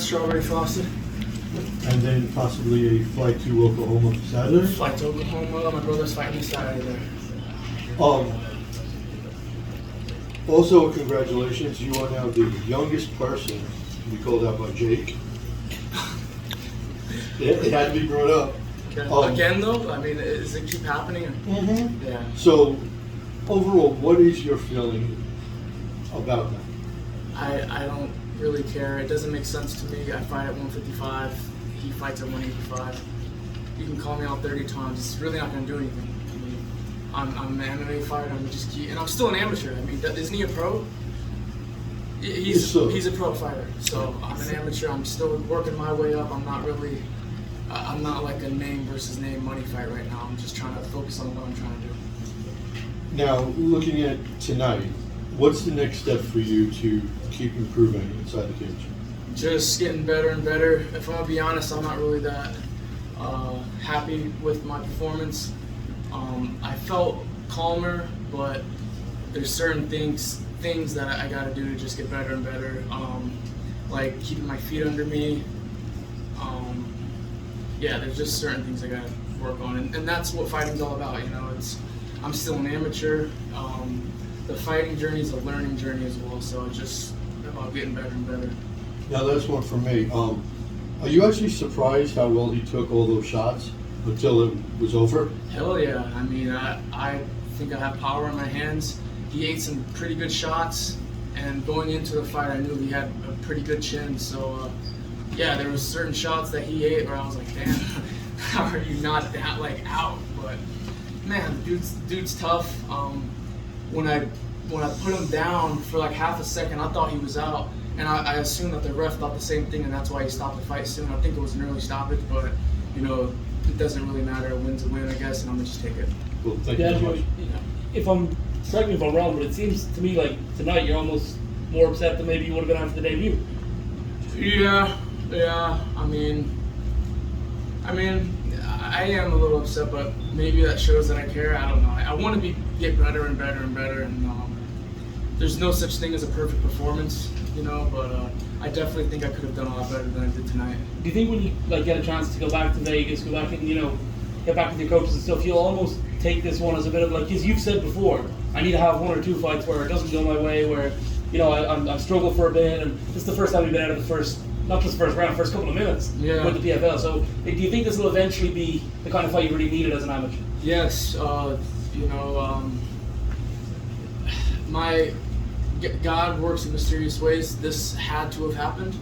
Strawberry frosted. And then possibly a flight to Oklahoma Saturday. Flight to Oklahoma. My brother's fighting this Saturday there. Also, congratulations. You are now the youngest person to be called out by Jake. It had to be brought up. Again, though, I mean, does it keep happening? Mm-hmm. Yeah. So, overall, what is your feeling about that? I don't really care. It doesn't make sense to me. I fight at 155. He fights at 185. You can call me out 30 times. It's really not going to do anything. I mean, I'm an MMA fighter. And I'm still an amateur. I mean, isn't he a pro? He's a pro fighter. So I'm an amateur. I'm still working my way up. I'm not like a name versus name money fight right now. I'm just trying to focus on what I'm trying to do. Now, looking at tonight, what's the next step for you to keep improving inside the cage? Just getting better and better. If I'm gonna be honest, I'm not really that happy with my performance. I felt calmer, but there's certain things that I gotta do to just get better and better. Like keeping my feet under me. Yeah, there's just certain things I gotta work on, and that's what fighting's all about. You know, I'm still an amateur. The fighting journey is a learning journey as well, so it's just about getting better and better. Now, that's one for me. Are you actually surprised how well he took all those shots until it was over? Hell yeah. I mean, I think I have power in my hands. He ate some pretty good shots, and going into the fight, I knew he had a pretty good chin. So, yeah, there was certain shots that he ate where I was like, damn, how are you not that, like, out? But, man, dude's tough. When I put him down for like half a second, I thought he was out. And I assumed that the ref thought the same thing, and that's why he stopped the fight soon. I think it was an early stoppage, but, you know, it doesn't really matter. A win's a win, I guess, and I'm going to just take it. Well, thank you very much. Correct me if I'm wrong, but it seems to me like tonight you're almost more upset than maybe you would have been after the debut. Yeah. I mean, I am a little upset, but maybe that shows that I care. I don't know. I want to get better and better and better, and there's no such thing as a perfect performance, you know. But I definitely think I could have done a lot better than I did tonight. Do you think when you get a chance to go back to Vegas, go back and get back with your coaches and stuff, you'll almost take this one as a bit of like, as you've said before, I need to have one or two fights where it doesn't go my way, where I struggle for a bit, and this is the first time we've been out of the first. Not just the first round, first couple of minutes with the PFL. So, do you think this will eventually be the kind of fight you really needed as an amateur? Yes. My God works in mysterious ways. This had to have happened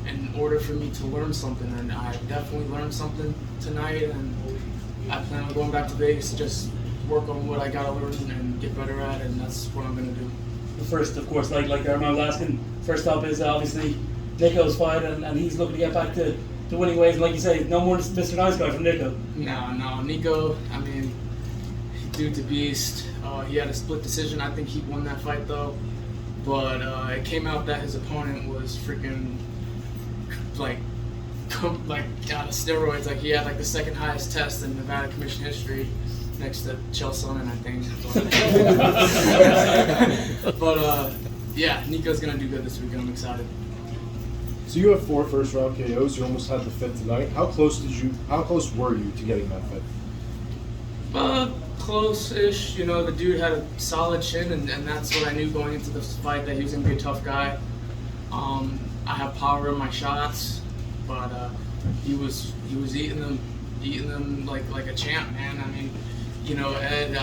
in order for me to learn something, and I definitely learned something tonight. And I plan on going back to Vegas to just work on what I gotta learn and get better at, and that's what I'm gonna do. The first, of course, like I was asking, first up is obviously Niko's fight, and he's looking to get back to winning ways. And like you say, no more Mr. Nice Guy from Niko. No, Niko, I mean, dude's a beast. He had a split decision. I think he won that fight though. But it came out that his opponent was freaking like out of steroids. Like he had like the second highest test in Nevada Commission history, next to Chael Sonnen, I think. But yeah, Niko's gonna do good this weekend. I'm excited. So you have 4 first-round KOs. You almost had the 5th tonight. How close were you to getting that 5th? Close-ish. You know, the dude had a solid chin, and that's what I knew going into this fight, that he was gonna be a tough guy. I have power in my shots, but he was eating them like a champ, man. I mean, you know, Ed,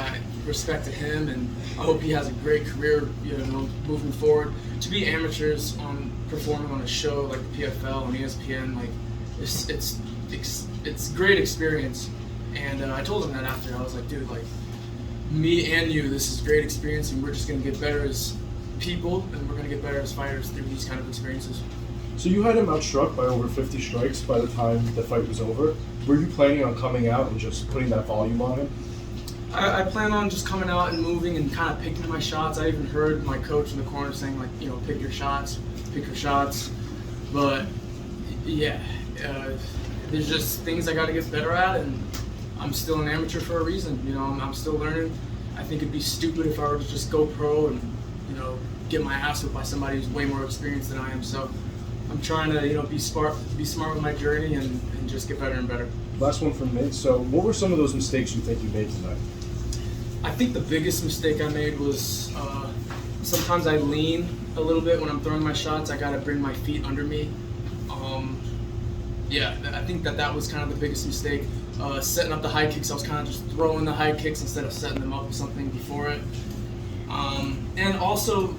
respect to him, and I hope he has a great career, you know, moving forward. To be amateurs performing on a show like the PFL and ESPN, like it's great experience. And I told him that after. I was like, dude, like me and you, this is great experience, and we're just gonna get better as people, and we're gonna get better as fighters through these kind of experiences. So you had him outstruck by over 50 strikes by the time the fight was over. Were you planning on coming out and just putting that volume on him? I plan on just coming out and moving and kind of picking my shots. I even heard my coach in the corner saying, like, you know, pick your shots. But yeah, there's just things I got to get better at, and I'm still an amateur for a reason. You know, I'm still learning. I think it'd be stupid if I were to just go pro and, you know, get my ass whipped by somebody who's way more experienced than I am. So I'm trying to, be smart with my journey and just get better and better. Last one from me. So, what were some of those mistakes you think you made tonight? I think the biggest mistake I made was sometimes I lean a little bit when I'm throwing my shots. I gotta bring my feet under me. I think that was kind of the biggest mistake. Setting up the high kicks, I was kind of just throwing the high kicks instead of setting them up with something before it. And also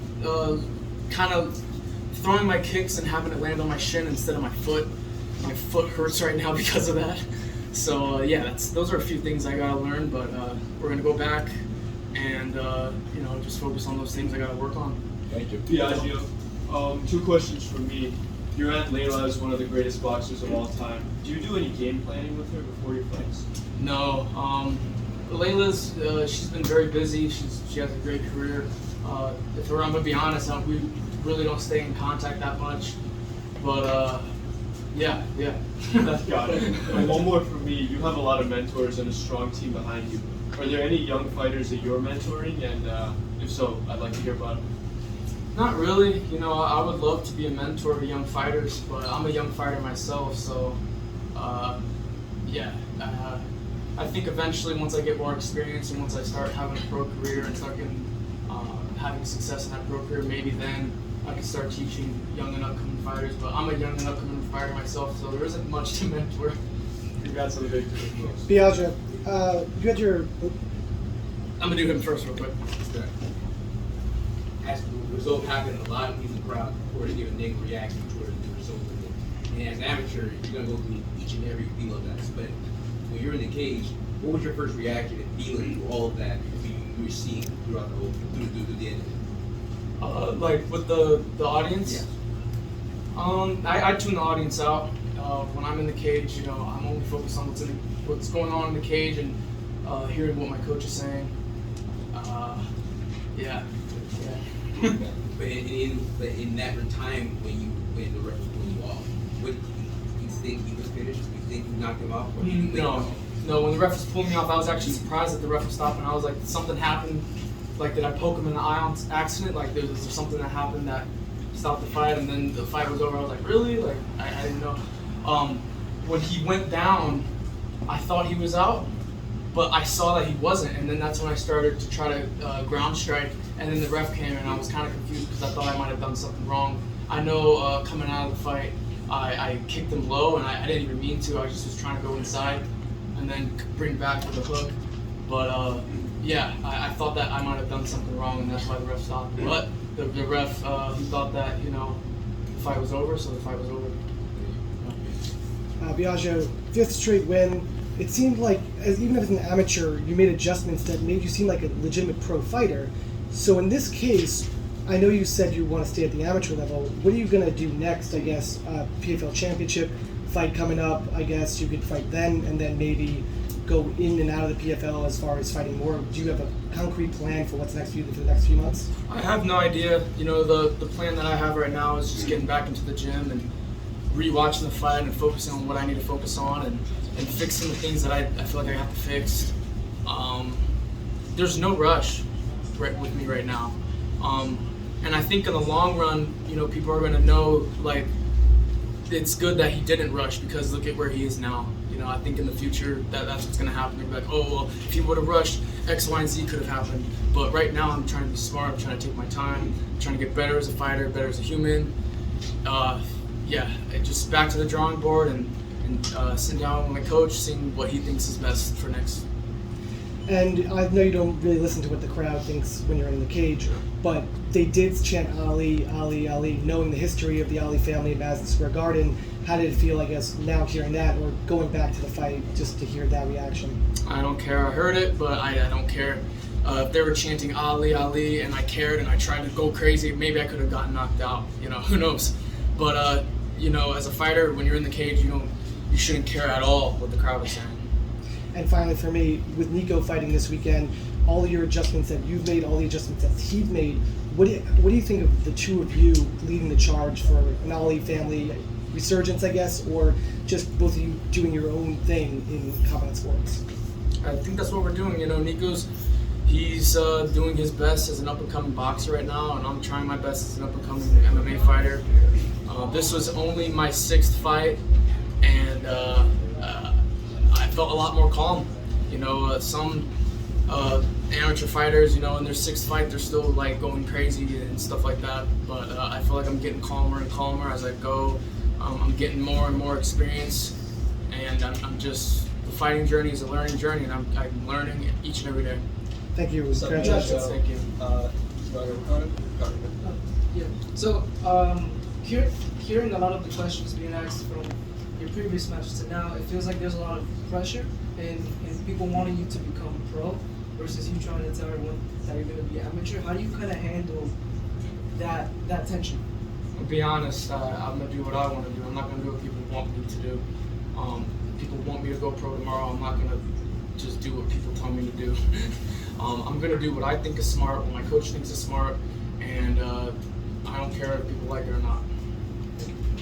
kind of throwing my kicks and having it land on my shin instead of my foot. My foot hurts right now because of that. So those are a few things I gotta learn, but we're gonna go back and just focus on those things I gotta work on. Thank you. Biaggio, 2 questions from me. Your aunt Layla is one of the greatest boxers of all time. Do you do any game planning with her before your fights? No, Layla's she's been very busy. She has a great career. If I'm gonna be honest, we really don't stay in contact that much. But yeah. Got it. And one more from me. You have a lot of mentors and a strong team behind you. Are there any young fighters that you're mentoring? And if so, I'd like to hear about them. Not really. I would love to be a mentor to young fighters, but I'm a young fighter myself, so I think eventually once I get more experience and once I start having a pro career and start having success in that pro career, maybe then I can start teaching young and upcoming fighters. But I'm a young and upcoming fighter myself, so there isn't much to mentor. Congrats on the victory. Biaggio, you had your. I'm gonna do him first real quick. As the result happened, a lot of people in the crowd were to give a negative reaction towards the result. And as an amateur, you're going to go through each and every feel of that. But when you're in the cage, what was your first reaction and feeling to all of that you were seeing throughout the whole, through the end? Like with the audience? Yes. I tune the audience out. When I'm in the cage, I'm only focused on what's going on in the cage and hearing what my coach is saying. But in that time when the ref was pulling you off, what you think he was finished? You think you knocked him off? Or did you No. When the ref was pulling me off, I was actually surprised that the ref was stopping. I was like, something happened. Like, did I poke him in the eye on accident? Like, was there something that happened that stopped the fight? And then the fight was over. I was like, really? Like, I didn't know. When he went down, I thought he was out, but I saw that he wasn't. And then that's when I started to try to ground strike. And then the ref came, and I was kind of confused because I thought I might have done something wrong. I know coming out of the fight, I kicked him low, and I didn't even mean to. I just was trying to go inside and then bring back with a hook. But I thought that I might have done something wrong, and that's why the ref stopped. But the ref, he thought that, the fight was over, so the fight was over. Biaggio, 5th straight win. It seemed like, even as an amateur, you made adjustments that made you seem like a legitimate pro fighter. So in this case, I know you said you want to stay at the amateur level. What are you going to do next, I guess? PFL Championship fight coming up, I guess you could fight then, and then maybe go in and out of the PFL as far as fighting more. Do you have a concrete plan for what's next for you for the next few months? I have no idea. The plan that I have right now is just getting back into the gym and rewatching the fight and focusing on what I need to focus on and fixing the things that I feel like I have to fix. There's no rush with me right now. And I think in the long run, people are going to know, like, it's good that he didn't rush because look at where he is now. I think in the future that's what's going to happen. They'll be like, oh, well, if he would have rushed, X, Y, and Z could have happened. But right now I'm trying to be smart. I'm trying to take my time. I'm trying to get better as a fighter, better as a human. Just back to the drawing board and sitting down with my coach, seeing what he thinks is best for next. And I know you don't really listen to what the crowd thinks when you're in the cage, but they did chant Ali, Ali, Ali, knowing the history of the Ali family in Madison Square Garden. How did it feel, I guess, now hearing that, or going back to the fight just to hear that reaction? I don't care. I heard it, but I don't care. If they were chanting Ali, Ali, and I cared and I tried to go crazy, maybe I could have gotten knocked out. Who knows? But as a fighter, when you're in the cage, you shouldn't care at all what the crowd is saying. And finally, for me, with Niko fighting this weekend, all your adjustments that you've made, all the adjustments that he's made, what do you think of the two of you leading the charge for an Ali family resurgence, I guess, or just both of you doing your own thing in combat sports? I think that's what we're doing. Niko's he's doing his best as an up-and-coming boxer right now, and I'm trying my best as an up-and-coming MMA fighter. This was only my 6th fight, and I felt a lot more calm. You know, some amateur fighters, you know, in their 6th fight, they're still like going crazy and stuff like that. But I feel like I'm getting calmer and calmer as I go. I'm getting more and more experience, and I'm just, the fighting journey is a learning journey, and I'm learning each and every day. Thank you. What's up, Congratulations. Thank you. Yeah. So, hearing a lot of the questions being asked from your previous matches to now, it feels like there's a lot of pressure and people wanting you to become pro versus you trying to tell everyone that you're going to be amateur. How do you kind of handle that tension? To be honest, I'm gonna do what I want to do. I'm not gonna do what people want me to do. People want me to go pro tomorrow. I'm not gonna just do what people tell me to do. I'm gonna do what I think is smart, what my coach thinks is smart, and I don't care if people like it or not.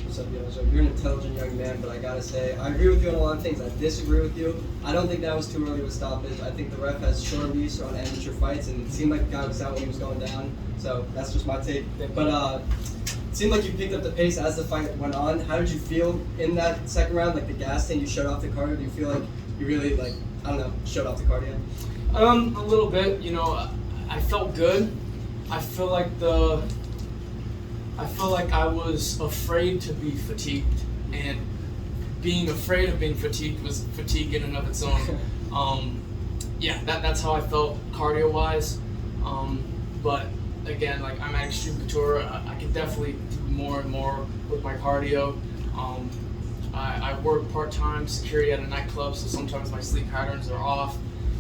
What's up, Biaggio? You're an intelligent young man, but I gotta say, I agree with you on a lot of things. I disagree with you. I don't think that was too early of a stoppage. I think the ref has short leash on amateur fights, and it seemed like the guy was out when he was going down. So that's just my take. But it seemed like you picked up the pace as the fight went on. How did you feel in that second round? Like the gas tank, you showed off the cardio. Do you feel like you really, like, I don't know, showed off the cardio? A little bit. You know, I felt good. I feel like I was afraid to be fatigued, and being afraid of being fatigued was fatigue in and of its own. Yeah, that's how I felt cardio-wise. But again, like, I'm at Extreme Couture, I could definitely do more and more with my cardio. I work part-time security at a nightclub, so sometimes my sleep patterns are off,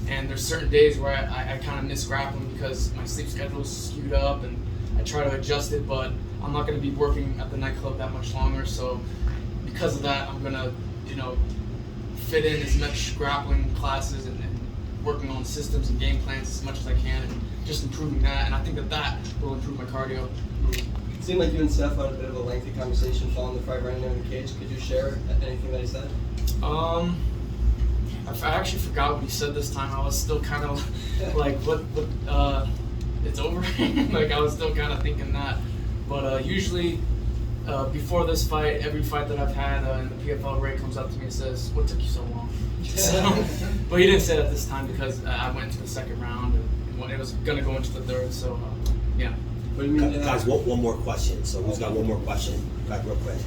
and there's certain days where I kind of miss grappling because my sleep schedule is skewed up, and I try to adjust it, but I'm not going to be working at the nightclub that much longer, so because of that, I'm going to, you know, fit in as much grappling classes and working on systems and game plans as much as I can, and just improving that, and I think that will improve my cardio. It seemed like you and Steph had a bit of a lengthy conversation following the fight right there in the cage. Could you share anything that he said? I actually forgot what he said this time. I was still kind of like, it's over? Like, I was still kind of thinking that. But usually, before this fight, every fight that I've had in the PFL, Ray comes up to me and says, "What took you so long?" So, but he didn't say that this time because I went into the second round, and when it was going to go into the third, so yeah. What do you mean? Guys, one more question. So who's got one more question? Back real quick.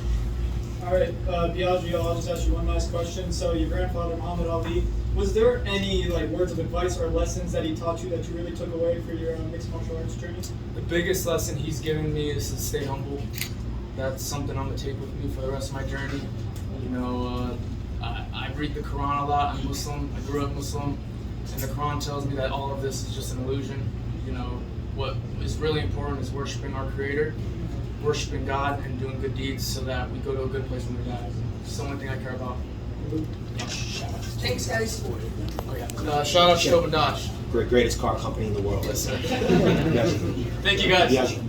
All right, Biaggio, I'll just ask you one last question. So your grandfather, Muhammad Ali, was there any words of advice or lessons that he taught you that you really took away for your mixed martial arts journey? The biggest lesson he's given me is to stay humble. That's something I'm going to take with me for the rest of my journey. You know, I read the Quran a lot. I'm Muslim. I grew up Muslim. And the Quran tells me that all of this is just an illusion. You know, what is really important is worshiping our Creator, worshiping God, and doing good deeds so that we go to a good place when we die. It's the only thing I care about. Yeah. Thanks, guys. Oh, yeah. Shout out to Tobin Dosh. Greatest car company in the world. Yes, sir. Biaggio. Thank you, guys. Biaggio.